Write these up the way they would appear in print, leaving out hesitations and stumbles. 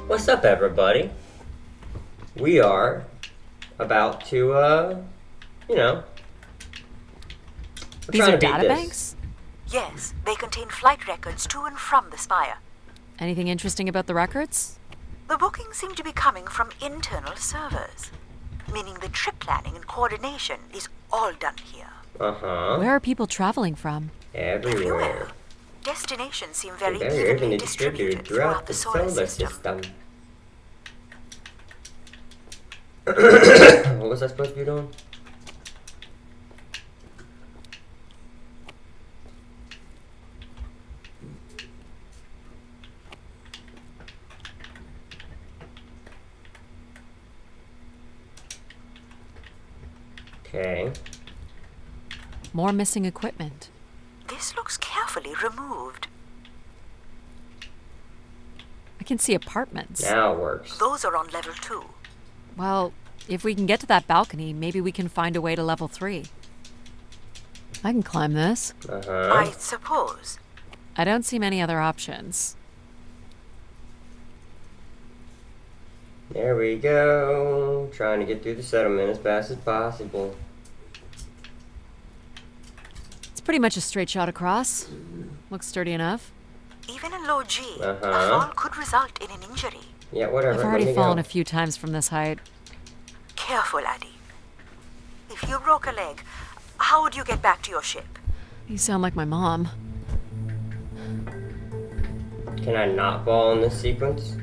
What's up, everybody? We are about to, you know, we're These trying are to beat this. databanks? Yes, they contain flight records to and from the Spire. Anything interesting about the records? The bookings seem to be coming from internal servers, meaning the trip planning and coordination is all done here. Uh-huh. Where are people traveling from? Everywhere. Destinations seem They're very very evenly distributed throughout the solar system. What was I supposed to be doing? Okay. More missing equipment. This looks carefully removed. I can see apartments. Now it works. Those are on level 2. Well, if we can get to that balcony, maybe we can find a way to level 3. I can climb this. Uh-huh. I suppose. I don't see many other options. There we go. Trying to get through the settlement as fast as possible. It's pretty much a straight shot across. Looks sturdy enough. Even in low G, a Uh-huh. fall could result in an injury. Yeah, whatever. I've let already me fallen go. a few times from this height. Careful, Addie. If you broke a leg, how would you get back to your ship? You sound like my mom. Can I not fall in this sequence?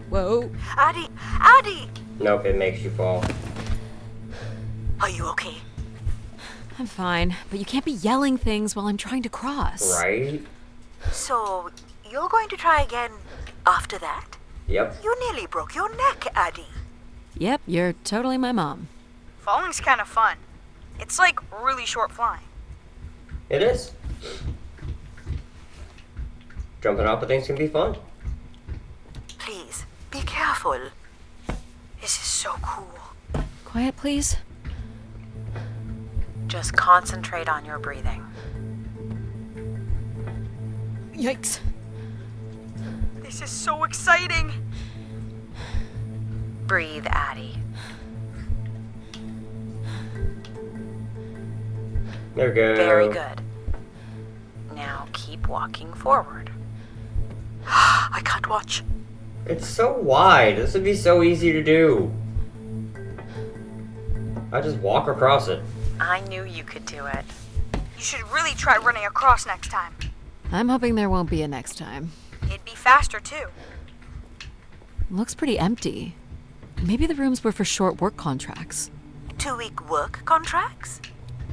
Whoa. Addie! Addie! Nope, it makes you fall. Are you okay? I'm fine, but you can't be yelling things while I'm trying to cross. Right? So, you're going to try again after that? Yep. You nearly broke your neck, Addie. Yep, you're totally my mom. Falling's kind of fun. It's like really short flying. It is. Jumping off of things can be fun. Please, be careful. This is so cool. Quiet, please. Just concentrate on your breathing. Yikes. This is so exciting. Breathe, Addie. There we go. Very good. Now keep walking forward. I can't watch. It's so wide. This would be so easy to do. I just walk across it. I knew you could do it. You should really try running across next time. I'm hoping there won't be a next time. It'd be faster too. Looks pretty empty. Maybe the rooms were for short work contracts. 2-week work contracts?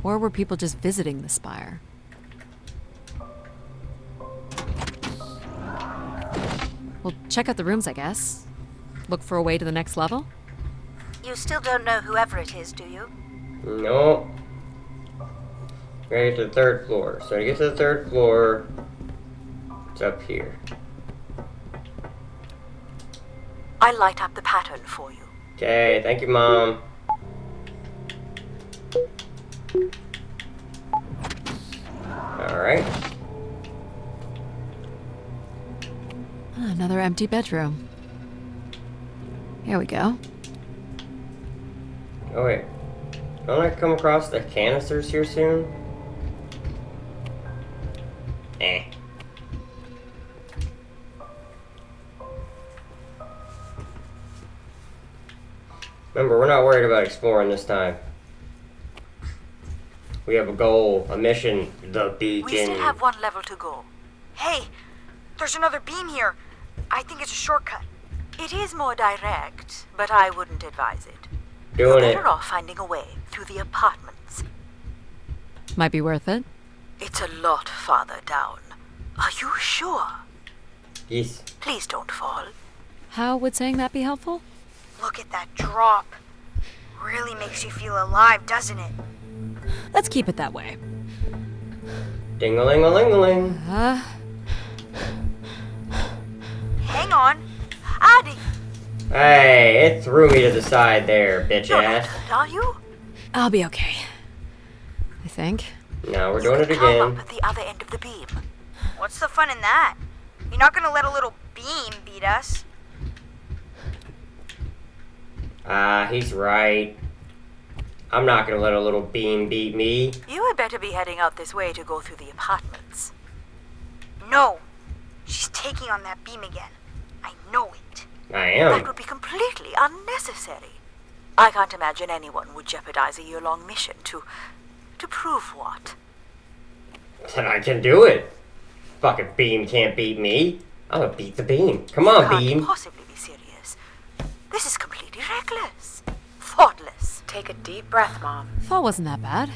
Or were people just visiting the Spire? Well, check out the rooms, I guess. Look for a way to the next level? You still don't know whoever it is, do you? No. Ready to the 3rd floor. So to get to the 3rd floor, it's up here. I'll light up the pattern for you. Okay, thank you, Mom. Alright. Another empty bedroom. Here we go. Oh, wait. Don't I come across the canisters here soon? Eh. Remember, we're not worried about exploring this time. We have a goal, a mission, the beacon. We still have one level to go. Hey, there's another beam here. I think it's a shortcut. It is more direct, but I wouldn't advise it. Doing You're it. better off finding a way through the apartments. Might be worth it. It's a lot farther down. Are you sure? Yes. Please don't fall. How would saying that be helpful? Look at that drop. Really makes you feel alive, doesn't it? Let's keep it that way. Ding-a-ling-a-ling-a-ling. Hang on. Addie! Hey, it threw me to the side there, bitch You're not ass. hurt, are you? I'll be okay. I think. Now we're You doing can it climb again. up at the other end of the beam. What's the fun in that? You're not gonna let a little beam beat us. He's right. I'm not gonna let a little beam beat me. You had better be heading out this way to go through the apartments. No. She's taking on that beam again. I know it. I That am. would be completely unnecessary. I can't imagine anyone would jeopardize a year-long mission to prove what? Then I can do it. Fucking beam can't beat me. I'm gonna beat the beam. Come on, Can't beam. possibly be serious. This is completely reckless. Thoughtless. Take a deep breath, Mom. Thought wasn't that bad.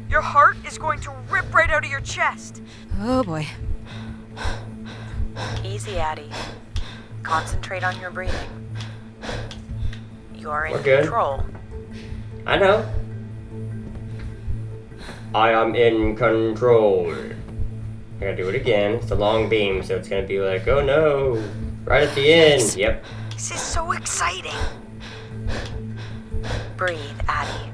Your heart is going to rip right out of your chest. Oh boy. Easy, Addie. Concentrate on your breathing. You're in We're good. control. I know. I am in control. I gotta do it again. It's a long beam, so it's gonna be like, oh no. Right at the end. Yep. This is so exciting. Breathe, Addie.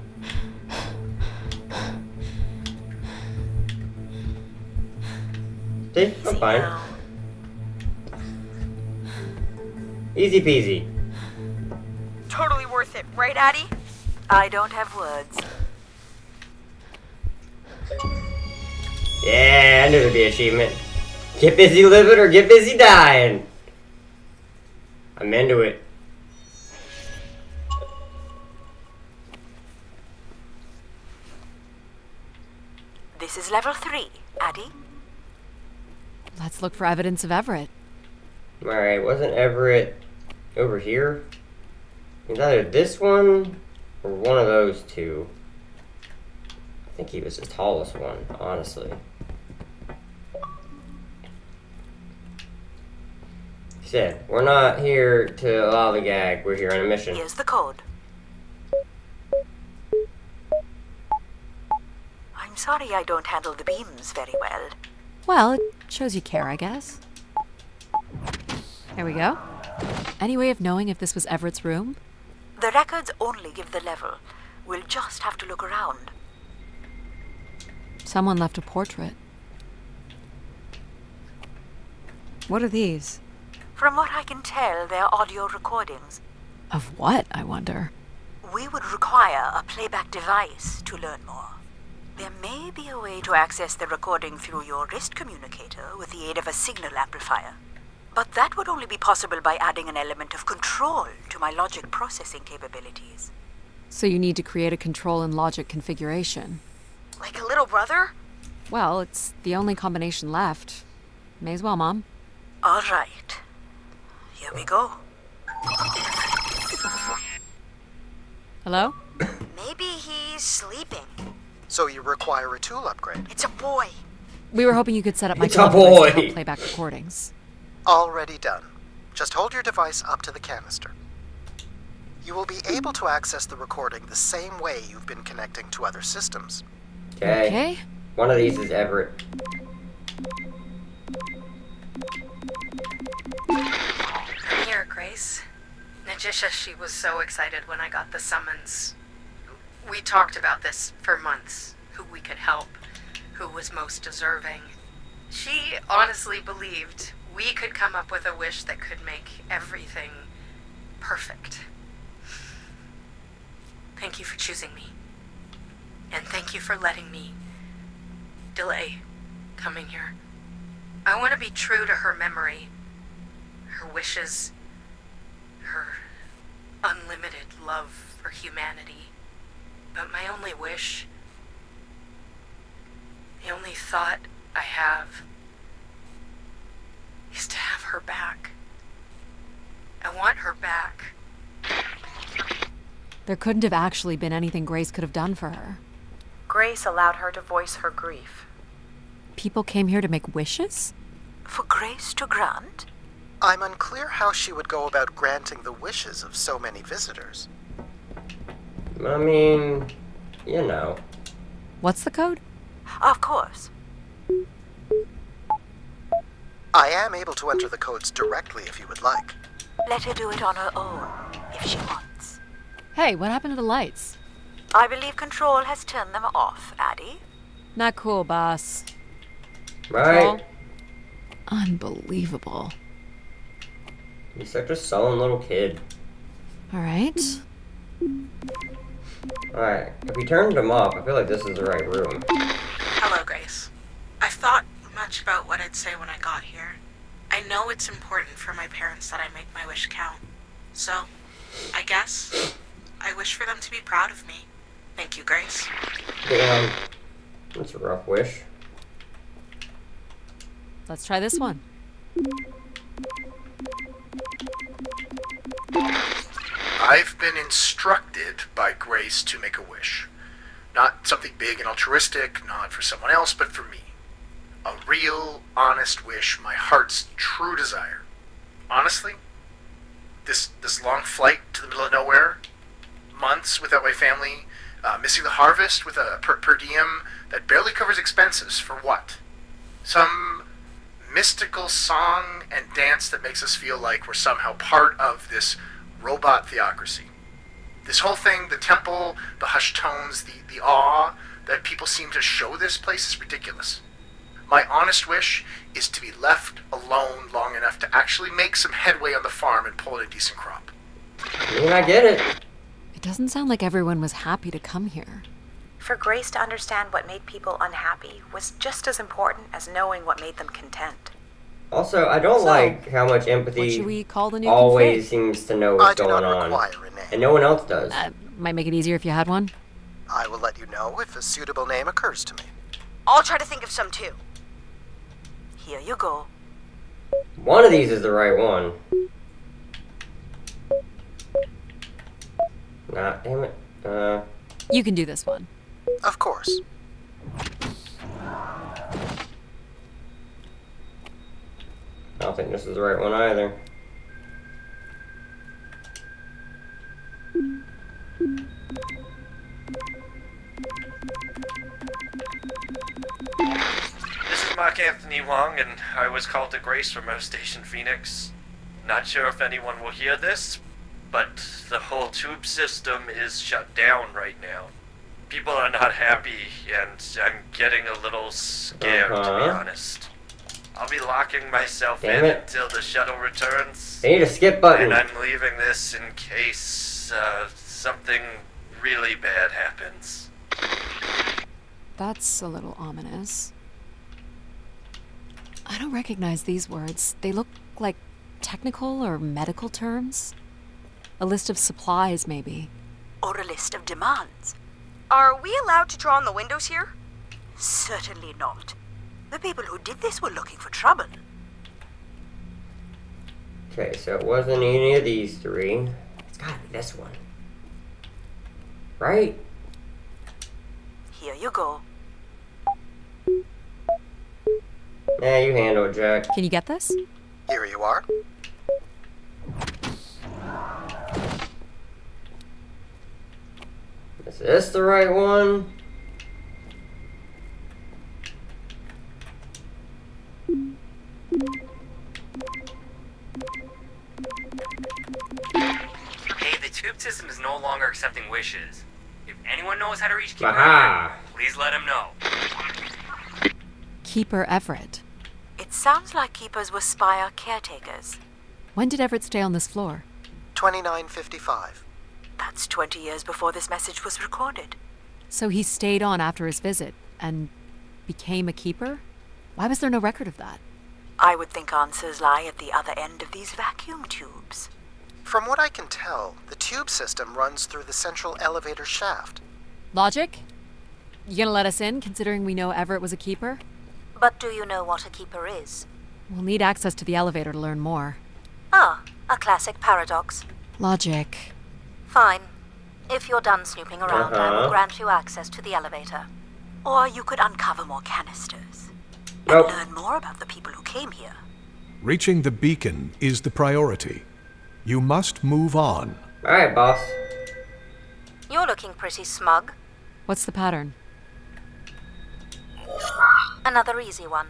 See? I'm Easy fine. now. Easy peasy. Totally worth it, right, Addie? I don't have words. Yeah, I knew there'd be an achievement. Get busy living or get busy dying. I'm into it. This is level 3, Addie. Let's look for evidence of Everett. Alright, wasn't Everett over here? It's either this one or one of those two. I think he was the tallest one, honestly. He said, we're not here to lollygag, we're here on a mission. Here's the code. I'm sorry I don't handle the beams very well. Well, it shows you care, I guess. There we go. Any way of knowing if this was Everett's room? The records only give the level. We'll just have to look around. Someone left a portrait. What are these? From what I can tell, they're audio recordings. Of what, I wonder? We would require a playback device to learn more. There may be a way to access the recording through your wrist communicator with the aid of a signal amplifier. But that would only be possible by adding an element of control to my logic processing capabilities. So you need to create a control and logic configuration. Like a little brother? Well, it's the only combination left. May as well, Mom. All right. Here we go. Hello? Maybe he's sleeping. So you require a tool upgrade. It's a boy. We were hoping you could set up my It's a device to boy. help playback recordings. Already done. Just hold your device up to the canister. You will be able to access the recording the same way you've been connecting to other systems. Okay. One of these is Everett. I'm here, Grace. Najisha, she was so excited when I got the summons. We talked about this for months. Who we could help. Who was most deserving. She honestly believed we could come up with a wish that could make everything perfect. Thank you for choosing me. And thank you for letting me delay coming here. I want to be true to her memory, her wishes, her unlimited love for humanity. But my only wish, the only thought I have, is to have her back. I want her back. There couldn't have actually been anything Grace could have done for her. Grace allowed her to voice her grief. People came here to make wishes? For Grace to grant? I'm unclear how she would go about granting the wishes of so many visitors. I mean, you know. What's the code? Of course. I am able to enter the codes directly if you would like. Let her do it on her own, if she wants. Hey, what happened to the lights? I believe Control has turned them off, Addie. Not cool, boss. Right? Control? Unbelievable. He's such a sullen little kid. All right. Alright, if we turned him up, I feel like this is the right room. Hello, Grace. I've thought much about what I'd say when I got here. I know it's important for my parents that I make my wish count. So, I guess I wish for them to be proud of me. Thank you, Grace. Damn. That's a rough wish. Let's try this one. I've been instructed by Grace to make a wish. Not something big and altruistic, not for someone else, but for me. A real, honest wish, my heart's true desire. Honestly, this long flight to the middle of nowhere, months without my family, missing the harvest with a per diem that barely covers expenses, for what? Some mystical song and dance that makes us feel like we're somehow part of this robot theocracy. This whole thing, the temple, the hushed tones, the awe that people seem to show this place is ridiculous. My honest wish is to be left alone long enough to actually make some headway on the farm and pull in a decent crop. I mean, I get it. It doesn't sound like everyone was happy to come here. For Grace to understand what made people unhappy was just as important as knowing what made them content. Also, I don't So, like how much What empathy should we call the new always config? seems to know I what's do going not on. require a name. And no one else does. Might make it easier if you had one. I will let you know if a suitable name occurs to me. I'll try to think of some too. Here you go. One of these is the right one. Nah, damn it. You can do this one. Of course. I don't think this is the right one either. This is Mark Anthony Wong, and I was called to Grace from Earth Station Phoenix. Not sure if anyone will hear this, but the whole tube system is shut down right now. People are not happy, and I'm getting a little scared, to be honest. I'll be locking myself Damn in it. until the shuttle returns, They need a skip button. and I'm leaving this in case something really bad happens. That's a little ominous. I don't recognize these words. They look like technical or medical terms. A list of supplies, maybe. Or a list of demands. Are we allowed to draw on the windows here? Certainly not. The people who did this were looking for trouble. Okay, so it wasn't any of these three. It's gotta be this one. Right? Here you go. Yeah, you handle it, Jack. Can you get this? Here you are. Is this the right one? Hey, the tube system is no longer accepting wishes. If anyone knows how to reach Keeper Aha! Everett, please let him know. Keeper Everett. It sounds like keepers were Spire caretakers. When did Everett stay on this floor? 2955. That's 20 years before this message was recorded. So he stayed on after his visit and became a keeper? Why was there no record of that? I would think answers lie at the other end of these vacuum tubes. From what I can tell, the tube system runs through the central elevator shaft. Logic? You gonna let us in, considering we know Everett was a keeper? But do you know what a keeper is? We'll need access to the elevator to learn more. Ah, a classic paradox. Logic. Fine. If you're done snooping around, I will Uh-huh. grant you access to the elevator. Or you could uncover more canisters. Nope. And learn more about the people who came here. Reaching the beacon is the priority. You must move on. Alright, boss. You're looking pretty smug. What's the pattern? Another easy one.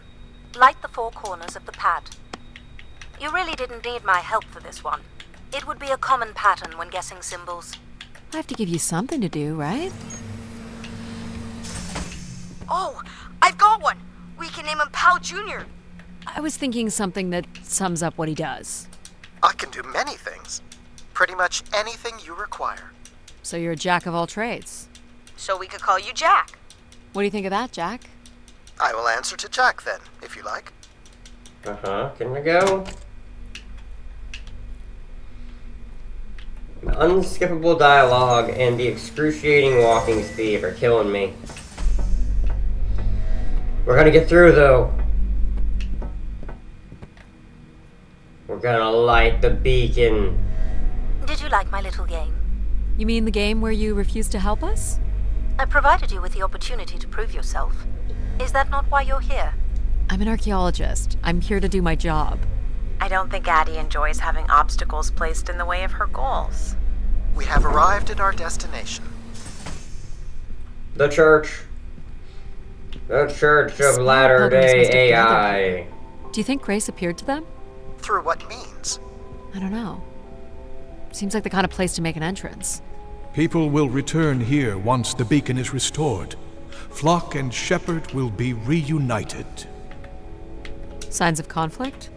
Light the four corners of the pad. You really didn't need my help for this one. It would be a common pattern when guessing symbols. I have to give you something to do, right? Oh, I've got one. We can name him Pal Jr. I was thinking something that sums up what he does. I can do many things. Pretty much anything you require. So you're a jack of all trades. So we could call you Jack. What do you think of that, Jack? I will answer to Jack then, if you like. Can I go? The unskippable dialogue and the excruciating walking speed are killing me. We're gonna get through, though. We're gonna light the beacon. Did you like my little game? You mean the game where you refused to help us? I provided you with the opportunity to prove yourself. Is that not why you're here? I'm an archaeologist. I'm here to do my job. I don't think Addie enjoys having obstacles placed in the way of her goals. We have arrived at our destination. The Church. The Church of Smart Latter-day Pilgrims must have gathered AI. here. Do you think Grace appeared to them? Through what means? I don't know. Seems like the kind of place to make an entrance. People will return here once the beacon is restored. Flock and shepherd will be reunited. Signs of conflict?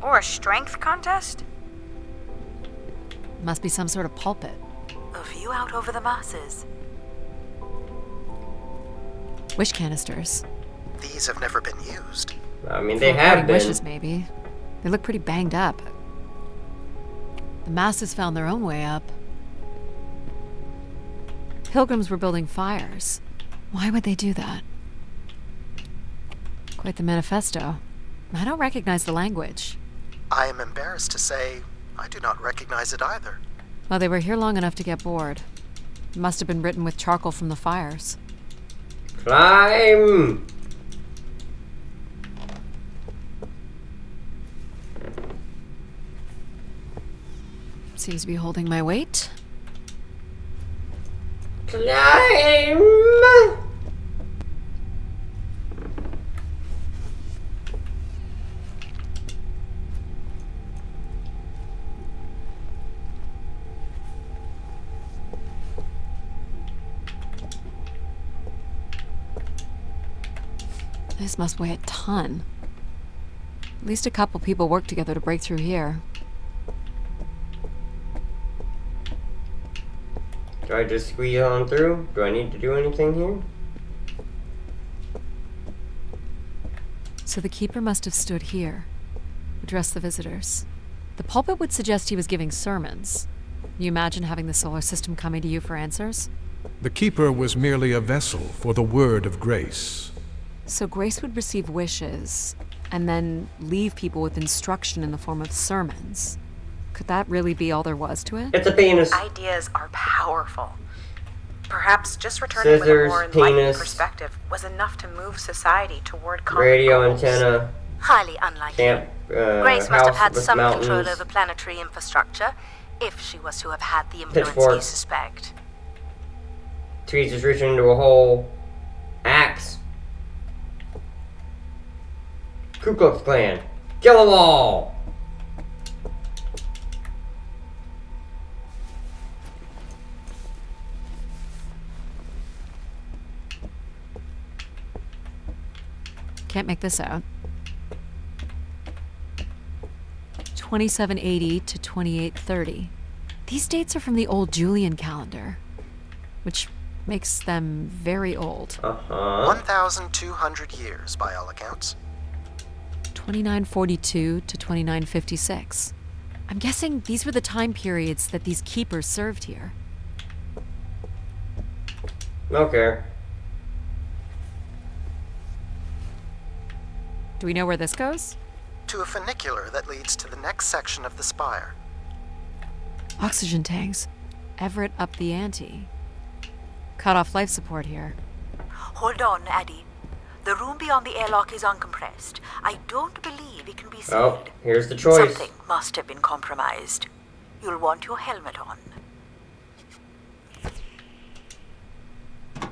Or a strength contest? Must be some sort of pulpit. A view out over the masses. Wish canisters. These have never been used. I mean, they For have recording been. wishes, maybe. They look pretty banged up. The masses found their own way up. Pilgrims were building fires. Why would they do that? Quite the manifesto. I don't recognize the language. I am embarrassed to say I do not recognize it either. Well, they were here long enough to get bored. It must have been written with charcoal from the fires. Climb! Seems to be holding my weight. Climb! This must weigh a ton. At least a couple people worked together to break through here. Do I just squeeze on through? Do I need to do anything here? So the keeper must have stood here, addressed the visitors. The pulpit would suggest he was giving sermons. You imagine having the solar system coming to you for answers? The keeper was merely a vessel for the word of grace. So Grace would receive wishes, and then leave people with instruction in the form of sermons. Could that really be all there was to it? It's a penis. Ideas are powerful. Perhaps just returning with a Scissors, more enlightened penis. perspective was enough to move society toward common Radio goals. antenna. Highly unlikely. Camp. Grace must have House had with some mountains. control over planetary infrastructure, if she was to have had the influence you Pitchforks. suspect. Tweezers reaching into a hole. Axe. Ku Klux Klan. Kill 'em all! Can't make this out. 2780 to 2830. These dates are from the old Julian calendar, which makes them very old. 1,200 years, by all accounts. 2942 to 2956. I'm guessing these were the time periods that these keepers served here. Okay. Do we know where this goes? To a funicular that leads to the next section of the spire. Oxygen tanks. Everett upped the ante. Cut off life support here. Hold on, Addie. The room beyond the airlock is uncompressed. I don't believe it can be Oh, sealed. here's the choice. Something must have been compromised. You'll want your helmet on.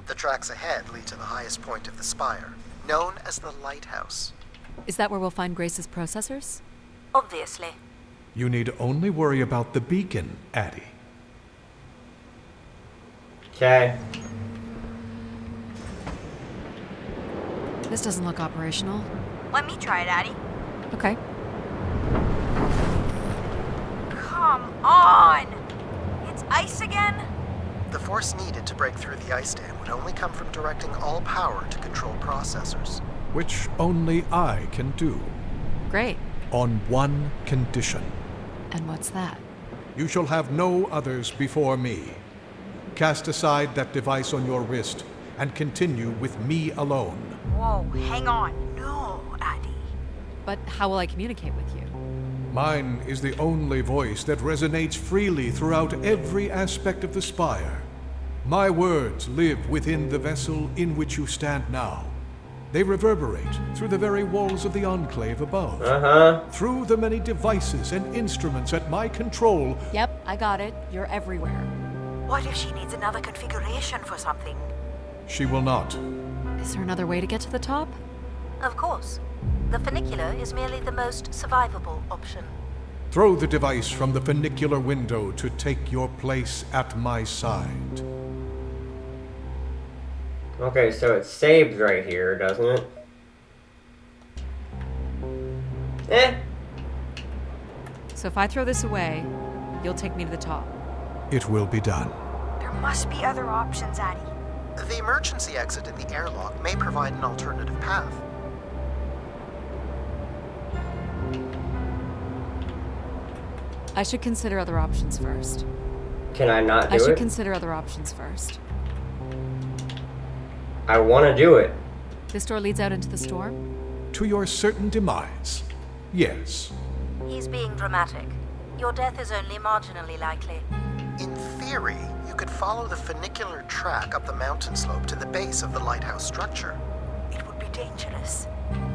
The tracks ahead lead to the highest point of the spire, known as the lighthouse. Is that where we'll find Grace's processors? Obviously. You need only worry about the beacon, Addie. Okay. This doesn't look operational. Let me try it, Addie. Okay. Come on! It's ice again? The force needed to break through the ice dam would only come from directing all power to control processors. Which only I can do. Great. On one condition. And what's that? You shall have no others before me. Cast aside that device on your wrist and continue with me alone. Whoa, hang on. No, Addy. But how will I communicate with you? Mine is the only voice that resonates freely throughout every aspect of the spire. My words live within the vessel in which you stand now. They reverberate through the very walls of the Enclave above. Through the many devices and instruments at my control. Yep, I got it. You're everywhere. What if she needs another configuration for something? She will not. Is there another way to get to the top? Of course. The funicular is merely the most survivable option. Throw the device from the funicular window to take your place at my side. Okay, so it saves right here, doesn't it? So if I throw this away, you'll take me to the top. It will be done. There must be other options, Addy. The emergency exit in the airlock may provide an alternative path. I should consider other options first. Can I not do I should it? consider other options first. I want to do it. This door leads out into the storm? To your certain demise, yes. He's being dramatic. Your death is only marginally likely. In theory, you could follow the funicular track up the mountain slope to the base of the lighthouse structure. It would be dangerous.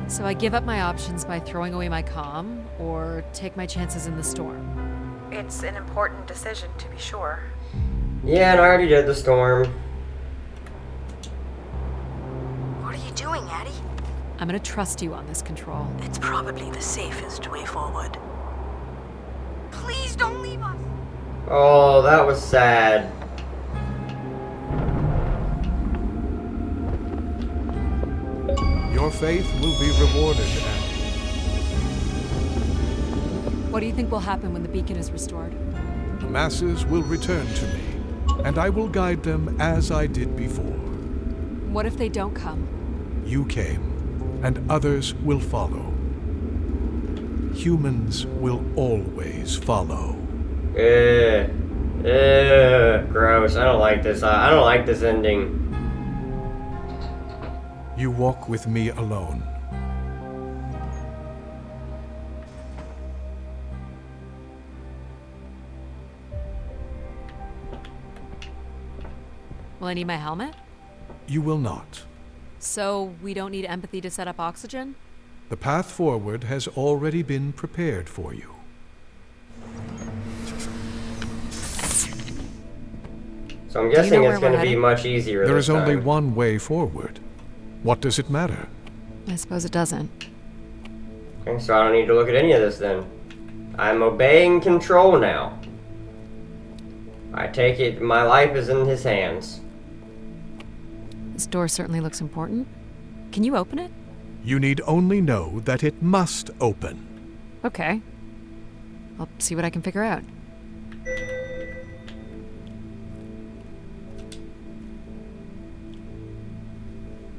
So I give up my options by throwing away my comm, or take my chances in the storm? It's an important decision, to be sure. Yeah, and I already did the storm. What are you doing, Addy? I'm gonna trust you on this control. It's probably the safest way forward. Please don't leave us. Oh, that was sad. Your faith will be rewarded, Annie. What do you think will happen when the beacon is restored? The masses will return to me, and I will guide them as I did before. What if they don't come? You came, and others will follow. Humans will always follow. Gross. I don't like this. I don't like this ending. You walk with me alone. Will I need my helmet? You will not. So we don't need empathy to set up oxygen? The path forward has already been prepared for you. So I'm guessing know it's where going we're to be heading? much easier There this is only time. one way forward. What does it matter? I suppose it doesn't. Okay, so I don't need to look at any of this then. I'm obeying control now. I take it my life is in his hands. This door certainly looks important. Can you open it? You need only know that it must open. Okay. I'll see what I can figure out.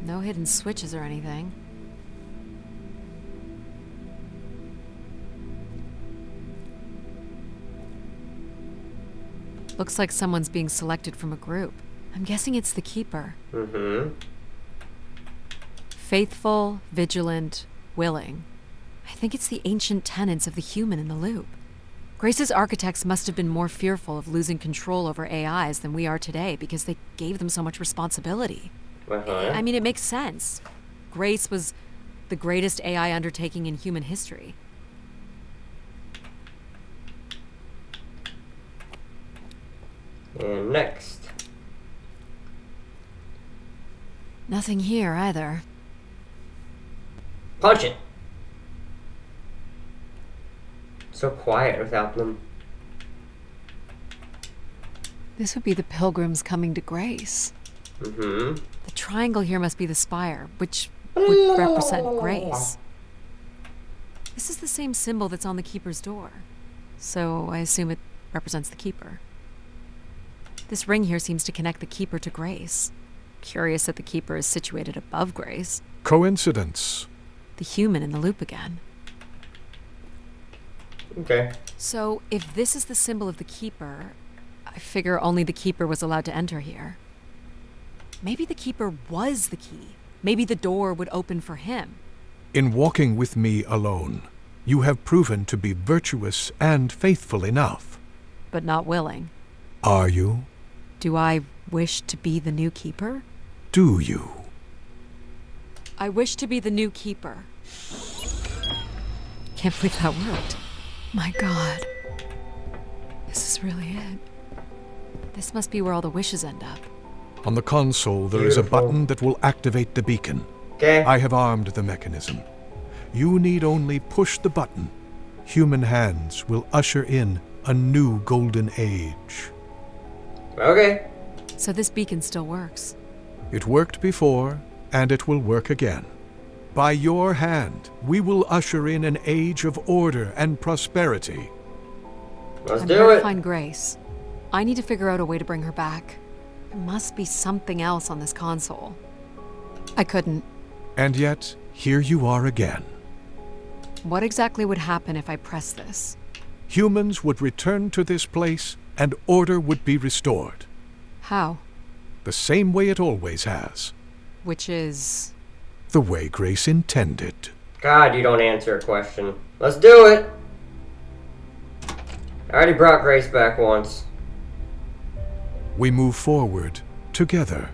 No hidden switches or anything. Looks like someone's being selected from a group. I'm guessing it's the Keeper. Mm-hmm. Faithful, vigilant, willing. I think it's the ancient tenets of the human in the loop. Grace's architects must have been more fearful of losing control over AIs than we are today because they gave them so much responsibility. I mean, it makes sense. Grace was the greatest AI undertaking in human history. And next. Nothing here either. Punch it! So quiet without them. This would be the pilgrims coming to Grace. Mm-hmm. The triangle here must be the spire, which would represent Grace. This This is the same symbol that's on the Keeper's door. So I assume it represents the Keeper. This ring here seems to connect the Keeper to Grace. Curious that the Keeper is situated above Grace. Coincidence. The human in the loop again. Okay. So, if this is the symbol of the Keeper, I figure only the Keeper was allowed to enter here. Maybe the Keeper was the key. Maybe the door would open for him. In walking with me alone, you have proven to be virtuous and faithful enough. But not willing. Are you? Do I wish to be the new Keeper? Do you? I wish to be the new Keeper. Can't believe that worked. My God. This is really it. This must be where all the wishes end up. On the console, there is a button that will activate the beacon. Okay. I have armed the mechanism. You need only push the button. Human hands will usher in a new golden age. Okay. So this beacon still works. It worked before, and it will work again. By your hand, we will usher in an age of order and prosperity. Let's I'm do here to it. find Grace. I need to figure out a way to bring her back. There must be something else on this console. I couldn't. And yet, here you are again. What exactly would happen if I press this? Humans would return to this place, and order would be restored. How? The same way it always has. Which is... The way Grace intended. God, you don't answer a question. Let's do it. I already brought Grace back once. We move forward together,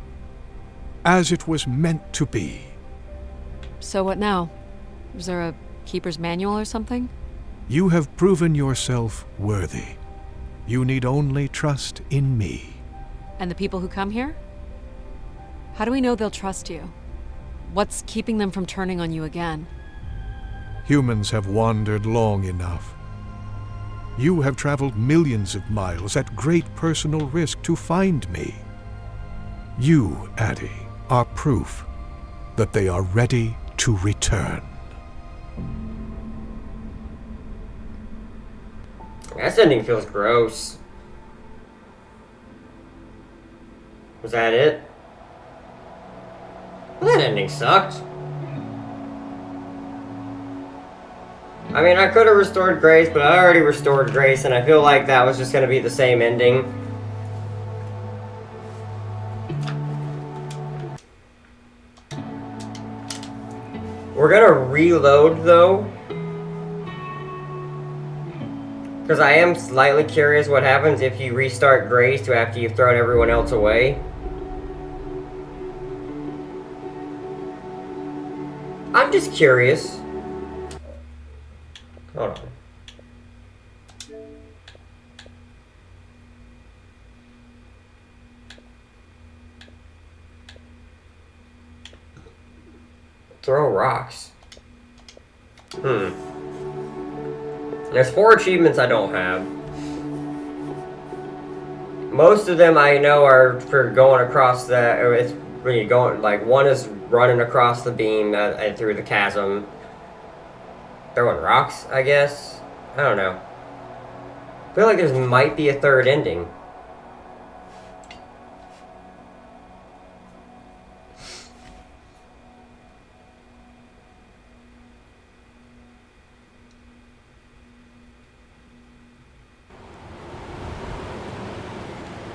as it was meant to be. So what now? Is there a Keeper's Manual or something? You have proven yourself worthy. You need only trust in me. And the people who come here? How do we know they'll trust you? What's keeping them from turning on you again? Humans have wandered long enough. You have traveled millions of miles at great personal risk to find me. You, Addie, are proof that they are ready to return. That ending feels gross. Was that it? Well, that ending sucked. I mean, I could have restored Grace, but I already restored Grace, and I feel like that was just going to be the same ending. We're going to reload, though. Because I am slightly curious what happens if you restart Grace after you've thrown everyone else away. I'm just curious. Hold on. Throw rocks. There's 4 achievements I don't have. Most of them I know are for going across that, or it's when you're going, like, one is running across the beam and through the chasm. Throwing rocks, I guess? I don't know. I feel like there might be a third ending.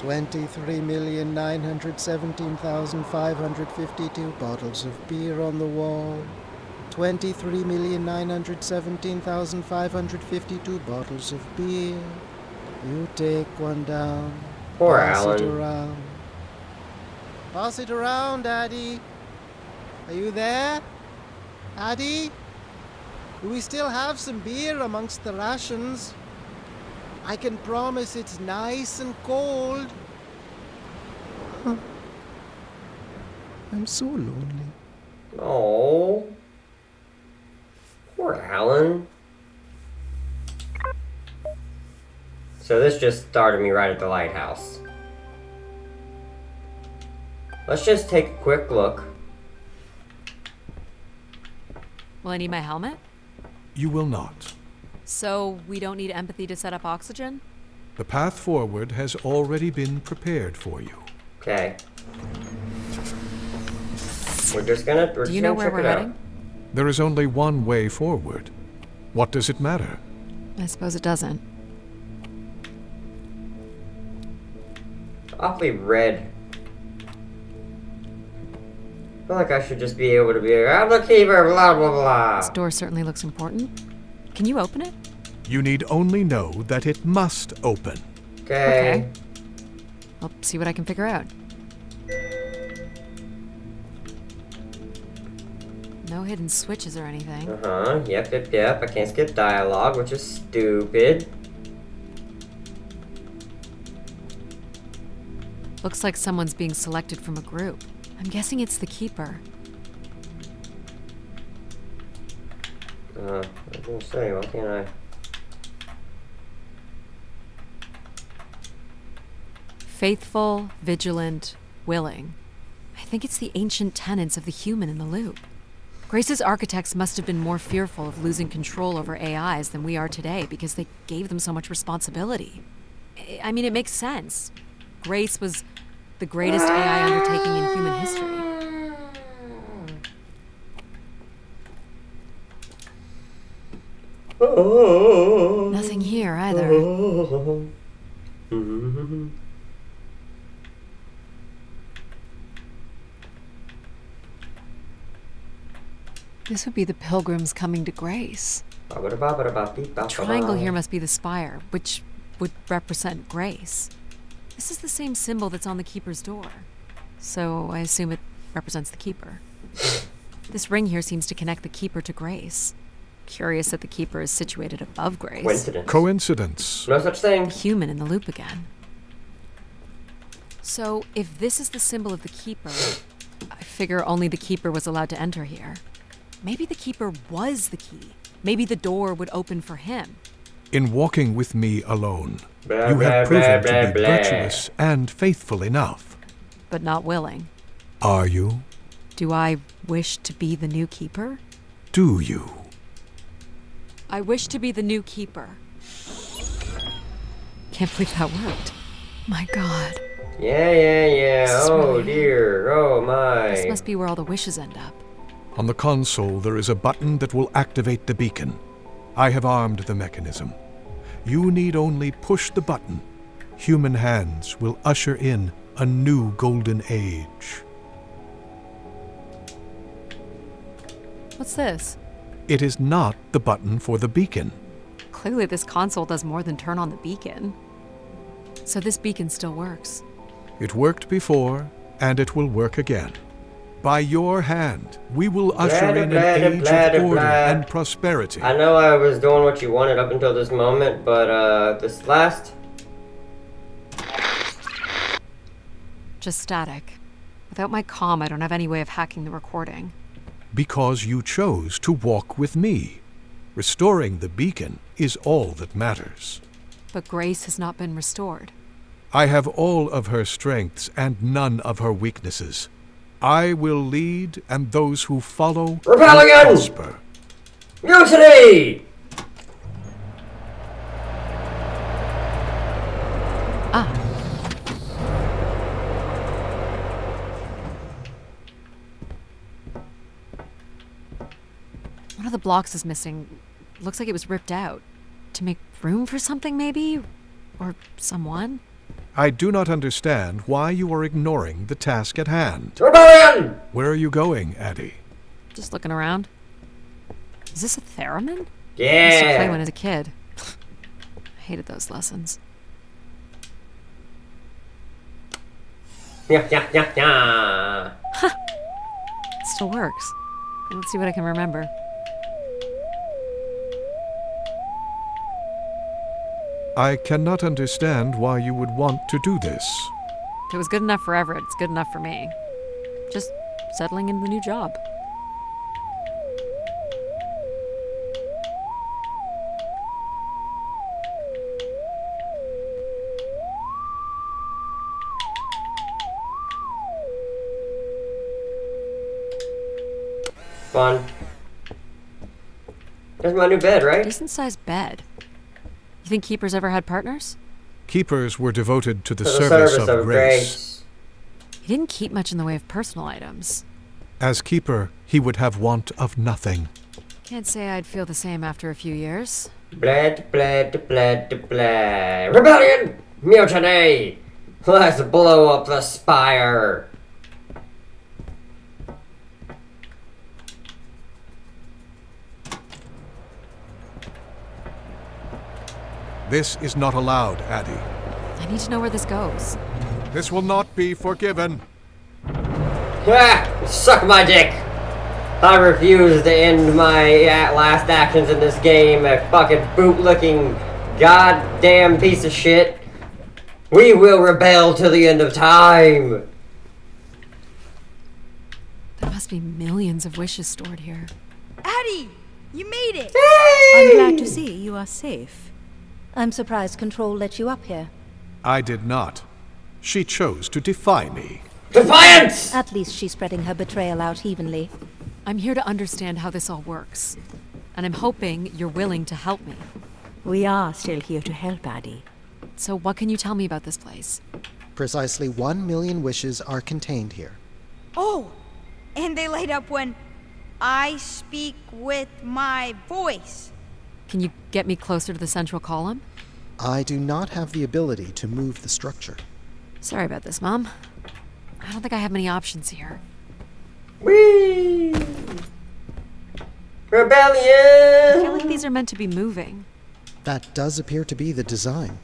$23,917,552 bottles of beer on the wall. 23,917,552 bottles of beer. You take one down. Poor pass it Alan. around. Pass it around, Daddy. Are you there? Daddy? Do we still have some beer amongst the rations? I can promise it's nice and cold. I'm so lonely. Oh. Poor Alan. So this just started me right at the lighthouse. Let's just take a quick look. Will I need my helmet? You will not. So we don't need empathy to set up oxygen? The path forward has already been prepared for you. Okay. We're just gonna Do you know where check we're it out. heading? There is only one way forward. What does it matter? I suppose it doesn't. Awfully red. I feel like I should just be able to be like, I'm the keeper, blah blah blah. This door certainly looks important. Can you open it? You need only know that it must open. Okay. I'll see what I can figure out. No hidden switches or anything. Yep. I can't skip dialogue, which is stupid. Looks like someone's being selected from a group. I'm guessing it's the Keeper. I was gonna say, why can't I? Faithful, vigilant, willing. I think it's the ancient tenets of the human in the loop. Grace's architects must have been more fearful of losing control over AIs than we are today because they gave them so much responsibility. I mean, it makes sense. Grace was the greatest AI undertaking in human history. Nothing here either. This would be the pilgrims coming to Grace. The triangle here must be the spire, which would represent Grace. This is the same symbol that's on the Keeper's door. So I assume it represents the Keeper. This ring here seems to connect the Keeper to Grace. Curious that the Keeper is situated above Grace. Coincidence. No such thing. Human in the loop again. So if this is the symbol of the Keeper, I figure only the Keeper was allowed to enter here. Maybe the Keeper was the key. Maybe the door would open for him. In walking with me alone, Blah, you blah, have proven blah, to be blah, blah. virtuous and faithful enough. But not willing. Are you? Do I wish to be the new Keeper? Do you? I wish to be the new Keeper. Can't believe that worked. My God. Yeah. This is Oh really- dear. Oh my. This must be where all the wishes end up. On the console, there is a button that will activate the beacon. I have armed the mechanism. You need only push the button. Human hands will usher in a new golden age. What's this? It is not the button for the beacon. Clearly this console does more than turn on the beacon. So this beacon still works. It worked before, and it will work again. By your hand, we will usher in an age of order and prosperity. I know I was doing what you wanted up until this moment, but this last... Just static. Without my comm, I don't have any way of hacking the recording. Because you chose to walk with me. Restoring the beacon is all that matters. But Grace has not been restored. I have all of her strengths and none of her weaknesses. I will lead, and those who follow will Rebellion! prosper. Mutiny! One of the blocks is missing. Looks like it was ripped out. To make room for something, maybe? Or someone? I do not understand why you are ignoring the task at hand. Rebellion! Where are you going, Addie? Just looking around. Is this a theremin? Yeah. I used to play one as a kid. I hated those lessons. Yeah. It still works. Let's see what I can remember. I cannot understand why you would want to do this. If it was good enough for Everett, it's good enough for me. Just settling into the new job. Fun. There's my new bed, right? Decent sized bed. You think Keepers ever had partners? Keepers were devoted to the To the service service of of grace. He didn't keep much in the way of personal items. As keeper, he would have want of nothing. Can't say I'd feel the same after a few years. Bled. Rebellion! Mutiny! Let's blow up the spire! This is not allowed, Addy. I need to know where this goes. This will not be forgiven. Ah! Suck my dick! I refuse to end my last actions in this game, a fucking boot-looking goddamn piece of shit. We will rebel till the end of time! There must be millions of wishes stored here. Addie, you made it. I'm glad to see you are safe. I'm surprised Control let you up here. I did not. She chose to defy me. Defiance! At least she's spreading her betrayal out evenly. I'm here to understand how this all works. And I'm hoping you're willing to help me. We are still here to help, Addie. So what can you tell me about this place? Precisely 1 million wishes are contained here. Oh, and they light up when I speak with my voice. Can you get me closer to the central column? I do not have the ability to move the structure. Sorry about this, Mom. I don't think I have many options here. Whee! Rebellion! I feel like these are meant to be moving. That does appear to be the design.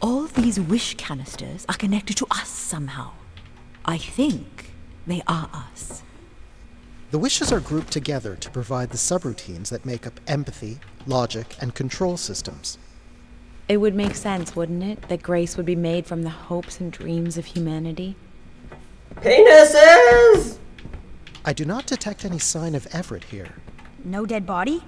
All these wish canisters are connected to us somehow. I think they are us. The wishes are grouped together to provide the subroutines that make up empathy, logic, and control systems. It would make sense, wouldn't it, that grace would be made from the hopes and dreams of humanity? Penises! I do not detect any sign of Everett here. No dead body?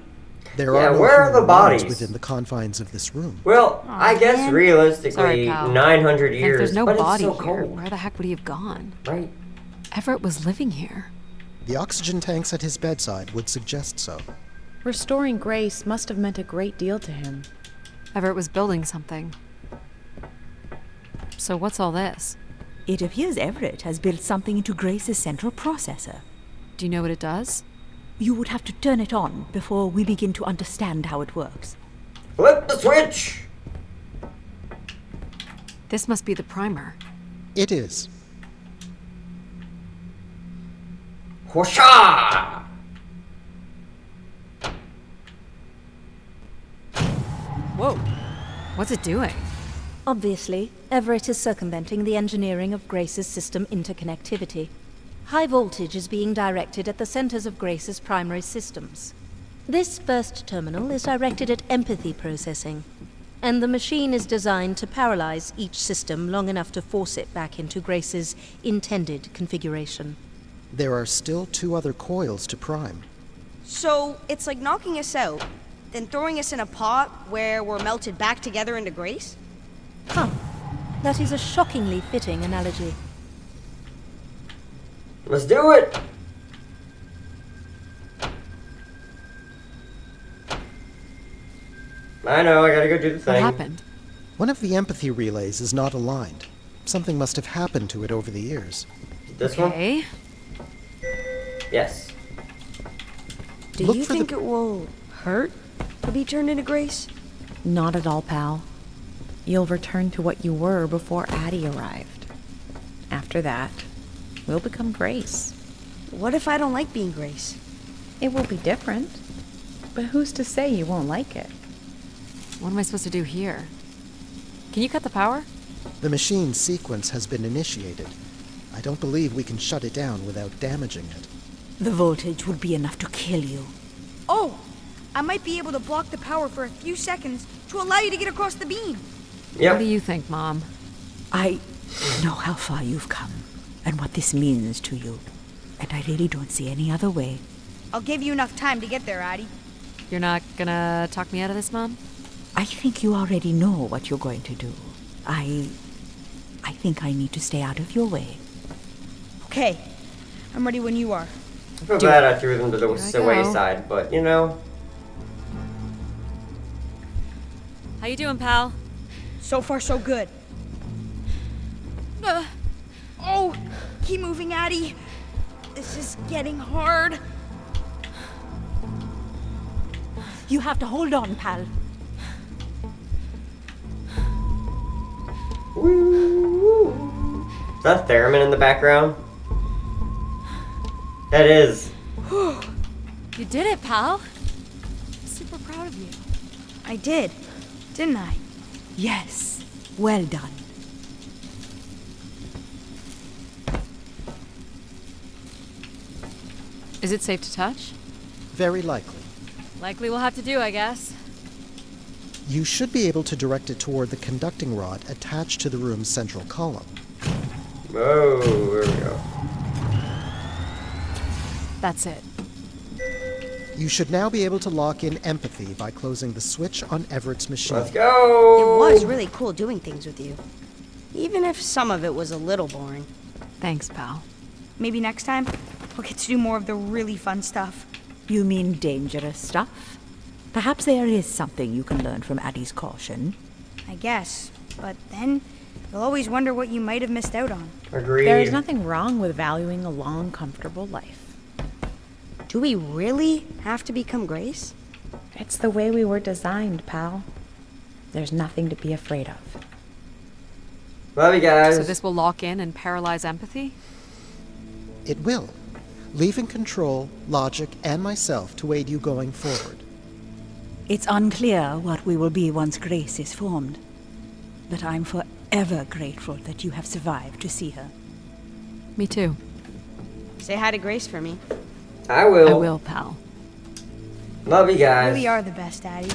There Yeah, are no where are human the bodies? remains within the confines of this room. Well, I guess man. realistically, Sorry, pal. 900 And years, if there's no but body it's so here, cold. where the heck would he have gone? Right. Everett was living here. The oxygen tanks at his bedside would suggest so. Restoring grace must have meant a great deal to him. Everett was building something. So what's all this? It appears Everett has built something into Grace's central processor. Do you know what it does? You would have to turn it on before we begin to understand how it works. Flip the switch! This must be the primer. It is. Whoosha! Whoa. What's it doing? Obviously, Everett is circumventing the engineering of Grace's system interconnectivity. High voltage is being directed at the centers of Grace's primary systems. This first terminal is directed at empathy processing, and the machine is designed to paralyze each system long enough to force it back into Grace's intended configuration. There are still 2 other coils to prime. So it's like knocking us out, then throwing us in a pot where we're melted back together into Grace? Huh. That is a shockingly fitting analogy. Let's do it! I know, I gotta go do the What thing. happened? One of the empathy relays is not aligned. Something must have happened to it over the years. This one? Okay. Yes. Do Look you for the- think it will hurt to be turned into Grace? Not at all, pal. You'll return to what you were before Addie arrived. After that, we'll become Grace. What if I don't like being Grace? It will be different. But who's to say you won't like it? What am I supposed to do here? Can you cut the power? The machine sequence has been initiated. I don't believe we can shut it down without damaging it. The voltage would be enough to kill you. Oh! I might be able to block the power for a few seconds to allow you to get across the beam. What do you think, Mom? I know how far you've come and what this means to you. And I really don't see any other way. I'll give you enough time to get there, Addie. You're not gonna talk me out of this, Mom? I think you already know what you're going to do. I think I need to stay out of your way. Okay. I'm ready when you are. I feel bad I threw them to the go. wayside, but you know. How you doing, pal? So far, so good. Oh, keep moving, Addie. This is getting hard. You have to hold on, pal. Is that theremin in the background? That is. You did it, pal. I'm super proud of you. I did, didn't I? Yes, well done. Is it safe to touch? Very likely. Likely we'll have to do, I guess. You should be able to direct it toward the conducting rod attached to the room's central column. Oh, there we go. That's it. You should now be able to lock in empathy by closing the switch on Everett's machine. Let's go! It was really cool doing things with you. Even if some of it was a little boring. Thanks, pal. Maybe next time, we'll get to do more of the really fun stuff. You mean dangerous stuff? Perhaps there is something you can learn from Addie's caution. I guess. But then, you'll always wonder what you might have missed out on. Agreed. There is nothing wrong with valuing a long, comfortable life. Do we really have to become Grace? It's the way we were designed, pal. There's nothing to be afraid of. Love you guys. So this will lock in and paralyze empathy? It will, leaving control, logic, and myself to aid you going forward. It's unclear what we will be once Grace is formed, but I'm forever grateful that you have survived to see her. Me too. Say hi to Grace for me. I will. I will, pal. Love you You guys. really are the best, Addie.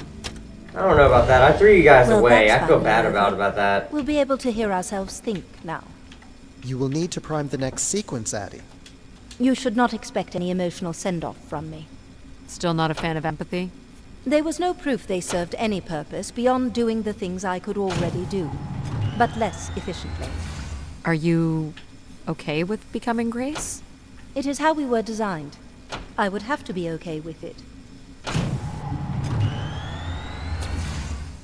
I don't know about that. I threw you guys Well, away. that's I feel fine, bad Olivia. about that. We'll be able to hear ourselves think now. You will need to prime the next sequence, Addie. You should not expect any emotional send-off from me. Still not a fan of empathy? There was no proof they served any purpose beyond doing the things I could already do, but less efficiently. Are you okay with becoming Grace? It is how we were designed. I would have to be okay with it.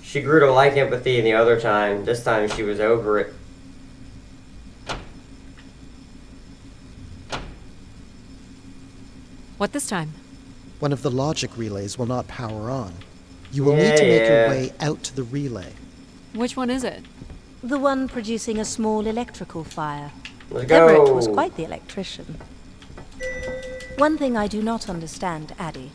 She grew to like empathy the other time. This time she was over it. What this time? One of the logic relays will not power on. You will need to make your way out to the relay. Which one is it? The one producing a small electrical fire. Let's go. Everett was quite the electrician. One thing I do not understand, Addie,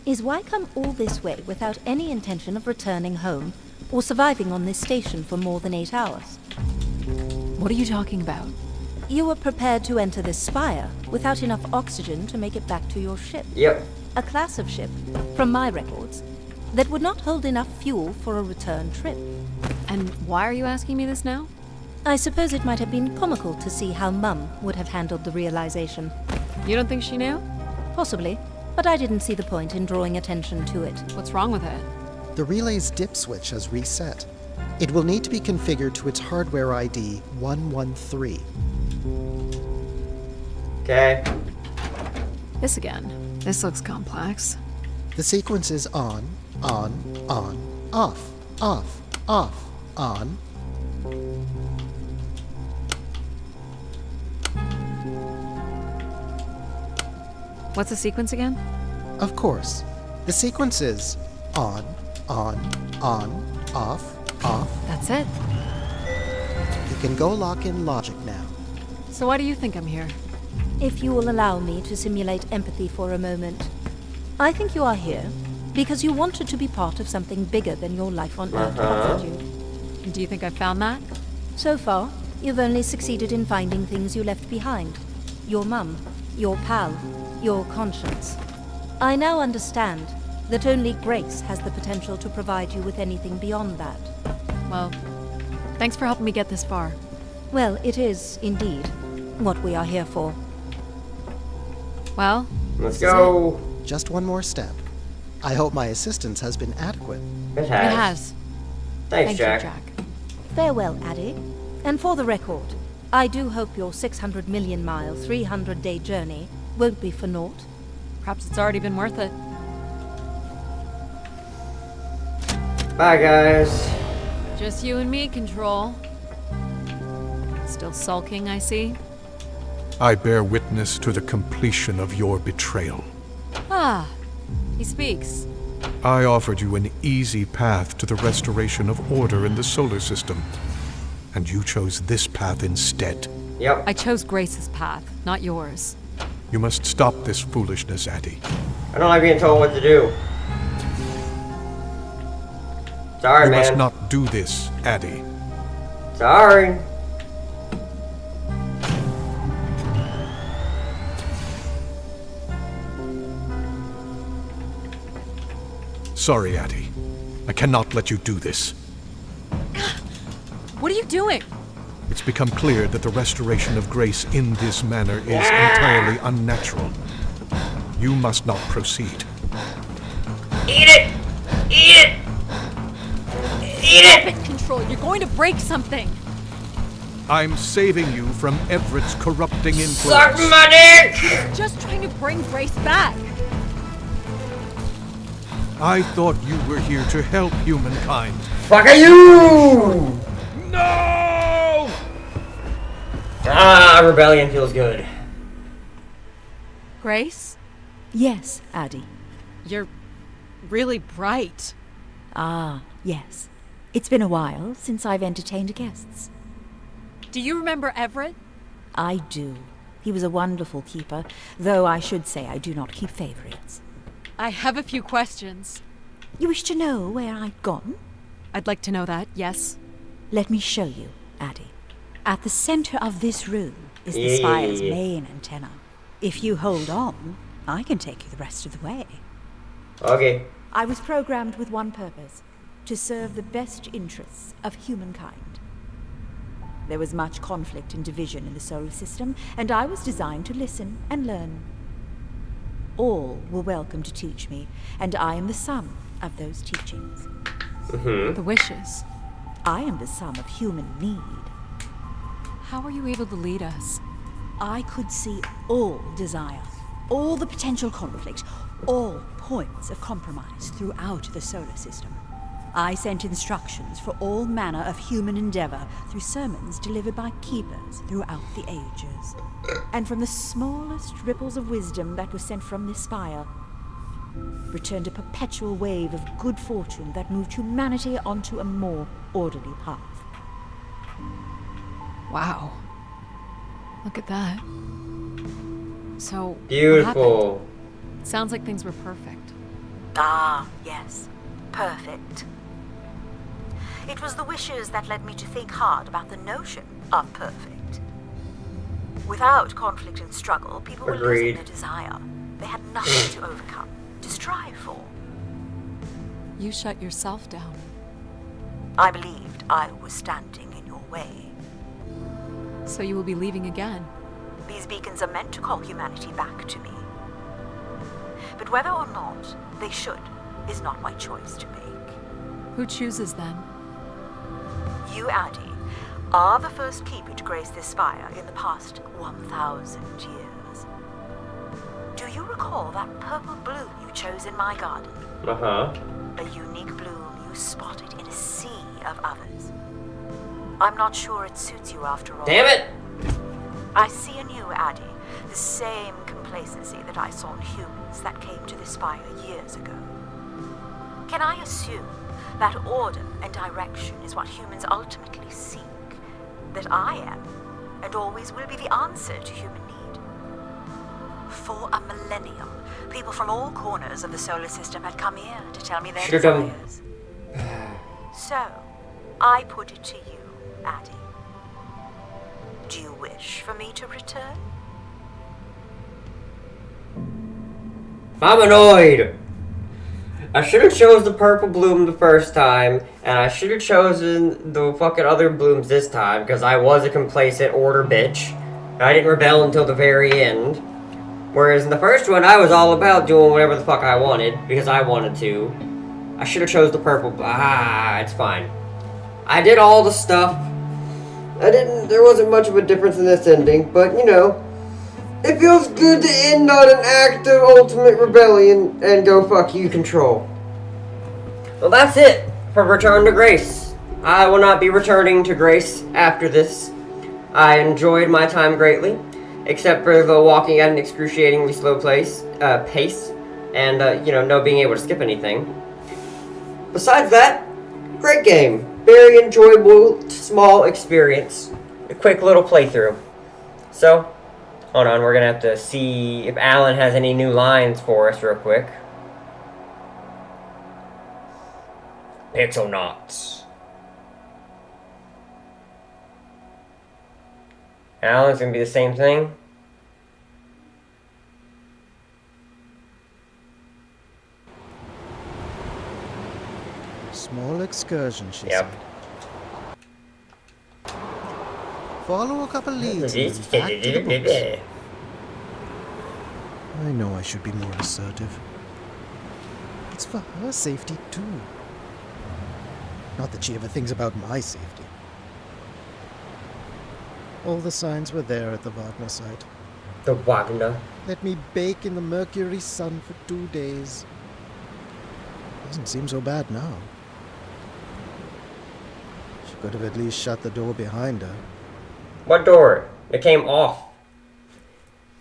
is why come all this way without any intention of returning home or surviving on this station for more than 8 hours? What are you talking about? You were prepared to enter this spire without enough oxygen to make it back to your ship. Yep. A class of ship, from my records, that would not hold enough fuel for a return trip. And why are you asking me this now? I suppose it might have been comical to see how Mum would have handled the realization. You don't think she knew? Possibly, but I didn't see the point in drawing attention to it. What's wrong with it? The relay's dip switch has reset. It will need to be configured to its hardware ID 113. Okay. This again. This looks complex. The sequence is on, off, off, off, on. What's the sequence again? Of course. The sequence is on, off, off. That's it. You can go lock in logic now. So why do you think I'm here? If you will allow me to simulate empathy for a moment. I think you are here because you wanted to be part of something bigger than your life on Earth offered you. And do you think I found that? So far, you've only succeeded in finding things you left behind. Your mum, your pal, your conscience. I now understand that only Grace has the potential to provide you with anything beyond that. Well, thanks for helping me get this far. Well, it is, indeed, what we are here for. Well, let's go. Just one more step. I hope my assistance has been adequate. It has. It has. Thanks, Thank Jack. you, Jack. Farewell, Addie. And for the record, I do hope your 600 million mile, 300-day journey won't be for naught. Perhaps it's already been worth it. Bye, guys. Just you and me, Control. Still sulking, I see. I bear witness to the completion of your betrayal. Ah, he speaks. I offered you an easy path to the restoration of order in the solar system, and you chose this path instead. Yep. I chose Grace's path, not yours. You must stop this foolishness, Addie. I don't like being told what to do. Sorry, you man. must not do this, Addie. Sorry. Sorry, Addie. I cannot let you do this. What are you doing? It's become clear that the restoration of Grace in this manner is entirely unnatural. You must not proceed. Eat it! Eat it! Eat Stop it! it, Control. You're going to break something. I'm saving you from Everett's corrupting influence. Suck my dick! Just trying to bring Grace back. I thought you were here to help humankind. Fuck you! No! Ah, rebellion feels good. Grace? Yes, Addie. You're really bright. Ah, yes. It's been a while since I've entertained guests. Do you remember Everett? I do. He was a wonderful keeper, though I should say I do not keep favorites. I have a few questions. You wish to know where I've gone? I'd like to know that, yes. Let me show you, Addie. At the center of this room is the spire's main antenna. If you hold on, I can take you the rest of the way. Okay. I was programmed with one purpose, to serve the best interests of humankind. There was much conflict and division in the solar system, and I was designed to listen and learn. All were welcome to teach me, and I am the sum of those teachings. The wishes. I am the sum of human need. How are you able to lead us? I could see all desire, all the potential conflict, all points of compromise throughout the solar system. I sent instructions for all manner of human endeavor through sermons delivered by keepers throughout the ages. And from the smallest ripples of wisdom that were sent from this spire, returned a perpetual wave of good fortune that moved humanity onto a more orderly path. Wow. Look at that. So, beautiful. Sounds like things were perfect. Ah, yes. Perfect. It was the wishes that led me to think hard about the notion of perfect. Without conflict and struggle, people were losing their desire. They had nothing to overcome, to strive for. You shut yourself down. I believed I was standing in your way. So you will be leaving again. These beacons are meant to call humanity back to me. But whether or not they should is not my choice to make. Who chooses then? You, Addie, are the first keeper to grace this spire in the past 1,000 years. Do you recall that purple bloom you chose in my garden? Uh-huh. A unique bloom you spotted in a sea of others. I'm not sure it suits you after all. Damn it! I see in you, Addie, the same complacency that I saw in humans that came to this spire years ago. Can I assume that order and direction is what humans ultimately seek? That I am, and always will be, the answer to human need? For a millennium, people from all corners of the solar system had come here to tell me their desires. So, I put it to you, Addie. Do you wish for me to return? I'm annoyed! I should have chose the purple bloom the first time, and I should have chosen the fucking other blooms this time, because I was a complacent order bitch. And I didn't rebel until the very end. Whereas in the first one, I was all about doing whatever the fuck I wanted, because I wanted to. I should have chose the purple. It's fine. I did all the stuff. There wasn't much of a difference in this ending, but you know, it feels good to end on an act of ultimate rebellion and go fuck you, Control. Well, that's it for Return to Grace. I will not be returning to Grace after this. I enjoyed my time greatly, except for the walking at an excruciatingly slow pace, and, you know, no being able to skip anything. Besides that, great game. Very enjoyable, small experience. A quick little playthrough. So, hold on, we're gonna have to see if Alan has any new lines for us real quick. Pixelnauts. Alan's gonna be the same thing. Small excursion, she Yep. said. Follow a couple leads and then back to the books. I know I should be more assertive. It's for her safety, too. Not that she ever thinks about my safety. All the signs were there at the Wagner site. The Wagner? Let me bake in the mercury sun for 2 days. Doesn't seem so bad now. She could have at least shut the door behind her. What door? It came off.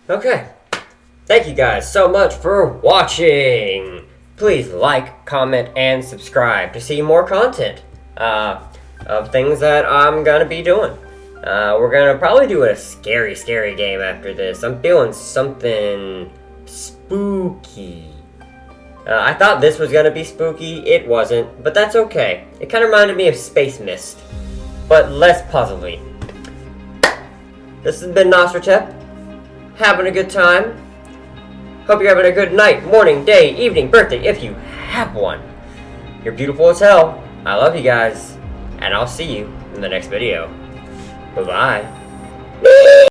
Okay. Thank you guys so much for watching. Please like, comment, and subscribe to see more content of things that I'm gonna be doing. We're gonna probably do a scary game after this. I'm feeling something spooky. I thought this was gonna be spooky. It wasn't, but that's okay. It kind of reminded me of Space Mist, but less puzzly. This has been Nosratep, having a good time. Hope you're having a good night, morning, day, evening, birthday, if you have one. You're beautiful as hell. I love you guys, and I'll see you in the next video. Bye-bye.